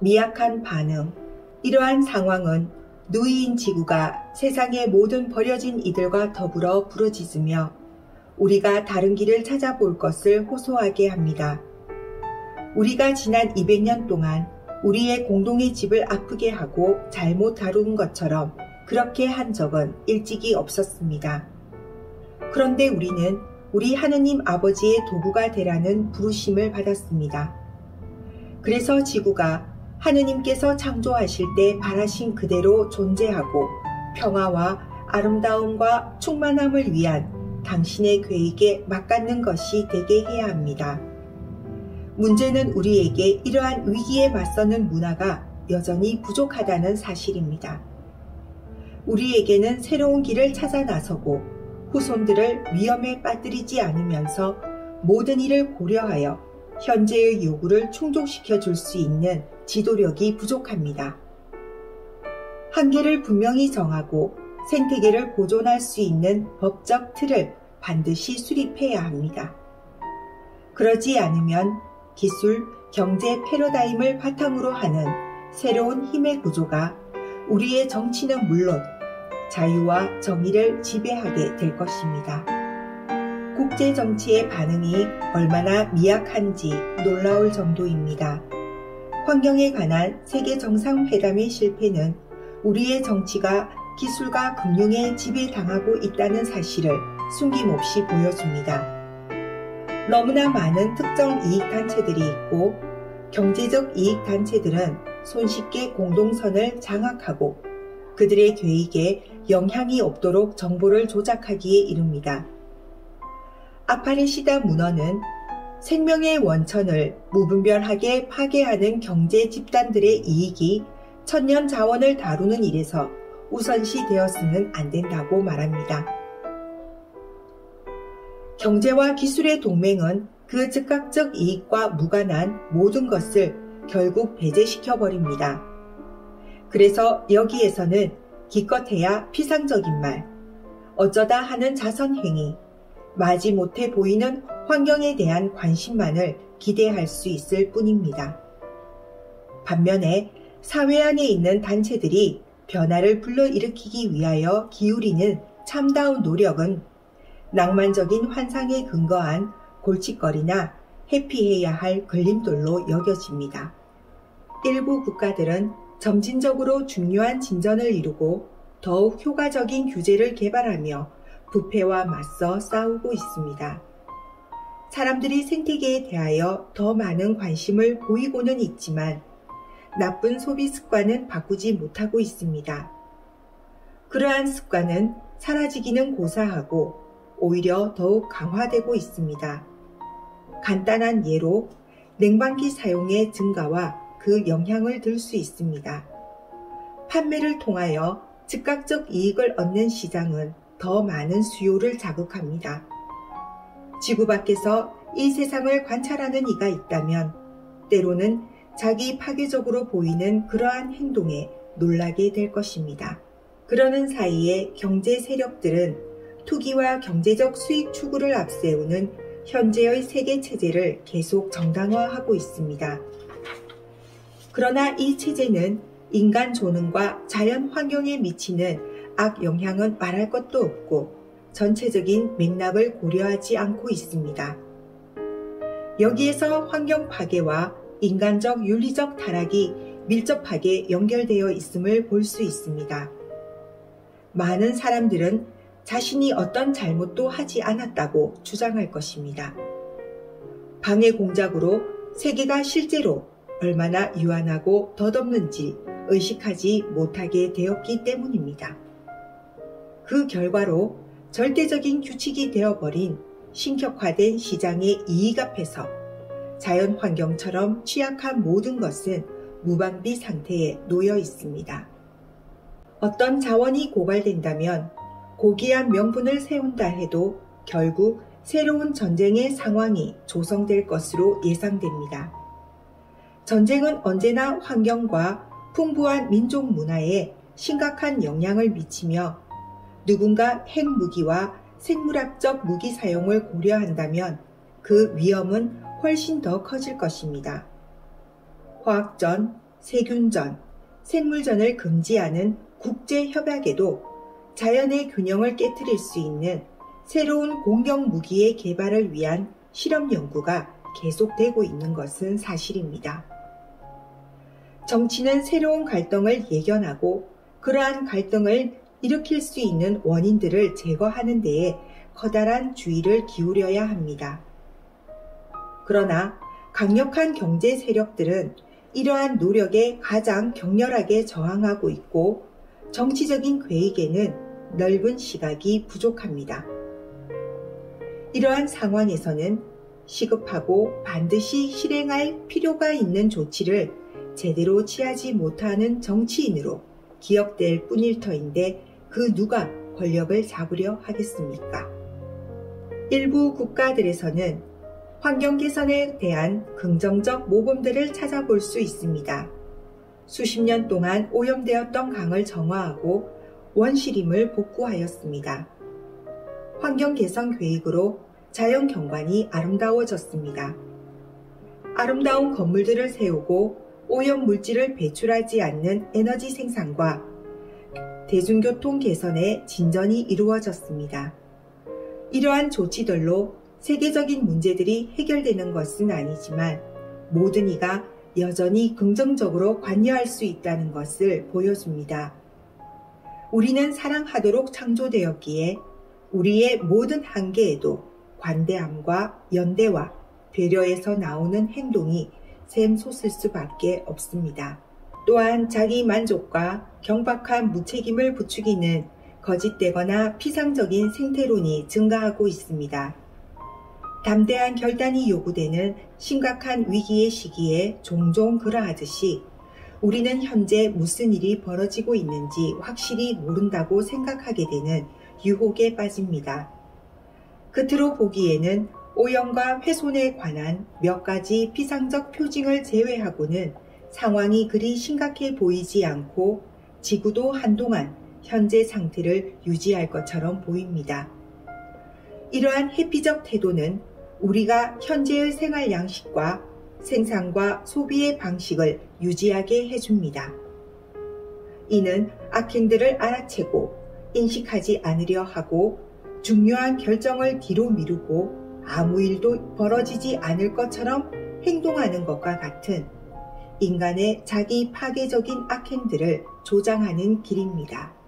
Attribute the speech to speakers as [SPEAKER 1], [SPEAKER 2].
[SPEAKER 1] 미약한 반응. 이러한 상황은 누이인 지구가 세상의 모든 버려진 이들과 더불어 부르짖으며 우리가 다른 길을 찾아볼 것을 호소하게 합니다. 우리가 지난 200년 동안 우리의 공동의 집을 아프게 하고 잘못 다룬 것처럼 그렇게 한 적은 일찍이 없었습니다. 그런데 우리는 우리 하느님 아버지의 도구가 되라는 부르심을 받았습니다. 그래서 지구가 하느님께서 창조하실 때 바라신 그대로 존재하고 평화와 아름다움과 충만함을 위한 당신의 계획에 맞닿는 것이 되게 해야 합니다. 문제는 우리에게 이러한 위기에 맞서는 문화가 여전히 부족하다는 사실입니다. 우리에게는 새로운 길을 찾아 나서고 후손들을 위험에 빠뜨리지 않으면서 모든 일을 고려하여 현재의 요구를 충족시켜 줄 수 있는 지도력이 부족합니다. 한계를 분명히 정하고 생태계를 보존할 수 있는 법적 틀을 반드시 수립해야 합니다. 그러지 않으면 기술, 경제 패러다임을 바탕으로 하는 새로운 힘의 구조가 우리의 정치는 물론 자유와 정의를 지배하게 될 것입니다. 국제 정치의 반응이 얼마나 미약한지 놀라울 정도입니다. 환경에 관한 세계 정상회담의 실패는 우리의 정치가 기술과 금융에 지배당하고 있다는 사실을 숨김없이 보여줍니다. 너무나 많은 특정 이익단체들이 있고 경제적 이익단체들은 손쉽게 공동선을 장악하고 그들의 계획에 영향이 없도록 정보를 조작하기에 이릅니다. 아파레시다 문헌은 생명의 원천을 무분별하게 파괴하는 경제 집단들의 이익이 천년 자원을 다루는 일에서 우선시 되었으면 안 된다고 말합니다. 경제와 기술의 동맹은 그 즉각적 이익과 무관한 모든 것을 결국 배제시켜버립니다. 그래서 여기에서는 기껏해야 피상적인 말, 어쩌다 하는 자선행위, 마지못해 보이는 환경에 대한 관심만을 기대할 수 있을 뿐입니다. 반면에 사회 안에 있는 단체들이 변화를 불러일으키기 위하여 기울이는 참다운 노력은 낭만적인 환상에 근거한 골칫거리나 회피해야 할 걸림돌로 여겨집니다. 일부 국가들은 점진적으로 중요한 진전을 이루고 더욱 효과적인 규제를 개발하며 부패와 맞서 싸우고 있습니다. 사람들이 생태계에 대하여 더 많은 관심을 보이고는 있지만 나쁜 소비 습관은 바꾸지 못하고 있습니다. 그러한 습관은 사라지기는 고사하고 오히려 더욱 강화되고 있습니다. 간단한 예로 냉방기 사용의 증가와 그 영향을 들 수 있습니다. 판매를 통하여 즉각적 이익을 얻는 시장은 더 많은 수요를 자극합니다. 지구 밖에서 이 세상을 관찰하는 이가 있다면 때로는 자기 파괴적으로 보이는 그러한 행동에 놀라게 될 것입니다. 그러는 사이에 경제 세력들은 투기와 경제적 수익 추구를 앞세우는 현재의 세계 체제를 계속 정당화하고 있습니다. 그러나 이 체제는 인간 존엄과 자연 환경에 미치는 악 영향은 말할 것도 없고 전체적인 맥락을 고려하지 않고 있습니다. 여기에서 환경 파괴와 인간적 윤리적 타락이 밀접하게 연결되어 있음을 볼 수 있습니다. 많은 사람들은 자신이 어떤 잘못도 하지 않았다고 주장할 것입니다. 방해 공작으로 세계가 실제로 얼마나 유한하고 덧없는지 의식하지 못하게 되었기 때문입니다. 그 결과로 절대적인 규칙이 되어버린 신격화된 시장의 이익 앞에서 자연 환경처럼 취약한 모든 것은 무방비 상태에 놓여 있습니다. 어떤 자원이 고갈된다면 고귀한 명분을 세운다 해도 결국 새로운 전쟁의 상황이 조성될 것으로 예상됩니다. 전쟁은 언제나 환경과 풍부한 민족 문화에 심각한 영향을 미치며 누군가 핵무기와 생물학적 무기 사용을 고려한다면 그 위험은 훨씬 더 커질 것입니다. 화학전, 세균전, 생물전을 금지하는 국제협약에도 자연의 균형을 깨트릴 수 있는 새로운 공격 무기의 개발을 위한 실험 연구가 계속되고 있는 것은 사실입니다. 정치는 새로운 갈등을 예견하고 그러한 갈등을 일으킬 수 있는 원인들을 제거하는 데에 커다란 주의를 기울여야 합니다. 그러나 강력한 경제 세력들은 이러한 노력에 가장 격렬하게 저항하고 있고 정치적인 계획에는 넓은 시각이 부족합니다. 이러한 상황에서는 시급하고 반드시 실행할 필요가 있는 조치를 제대로 취하지 못하는 정치인으로 기억될 뿐일 터인데 그 누가 권력을 잡으려 하겠습니까? 일부 국가들에서는 환경 개선에 대한 긍정적 모범들을 찾아볼 수 있습니다. 수십 년 동안 오염되었던 강을 정화하고 원시림을 복구하였습니다. 환경 개선 계획으로 자연 경관이 아름다워졌습니다. 아름다운 건물들을 세우고 오염 물질을 배출하지 않는 에너지 생산과 대중교통 개선에 진전이 이루어졌습니다. 이러한 조치들로 세계적인 문제들이 해결되는 것은 아니지만 모든 이가 여전히 긍정적으로 관여할 수 있다는 것을 보여줍니다. 우리는 사랑하도록 창조되었기에 우리의 모든 한계에도 관대함과 연대와 배려에서 나오는 행동이 샘솟을 수밖에 없습니다. 또한 자기 만족과 경박한 무책임을 부추기는 거짓되거나 피상적인 생태론이 증가하고 있습니다. 담대한 결단이 요구되는 심각한 위기의 시기에 종종 그러하듯이 우리는 현재 무슨 일이 벌어지고 있는지 확실히 모른다고 생각하게 되는 유혹에 빠집니다. 겉으로 보기에는 오염과 훼손에 관한 몇 가지 피상적 표징을 제외하고는 상황이 그리 심각해 보이지 않고 지구도 한동안 현재 상태를 유지할 것처럼 보입니다. 이러한 회피적 태도는 우리가 현재의 생활 양식과 생산과 소비의 방식을 유지하게 해줍니다. 이는 악행들을 알아채고 인식하지 않으려 하고 중요한 결정을 뒤로 미루고 아무 일도 벌어지지 않을 것처럼 행동하는 것과 같은 인간의 자기 파괴적인 악행들을 조장하는 길입니다.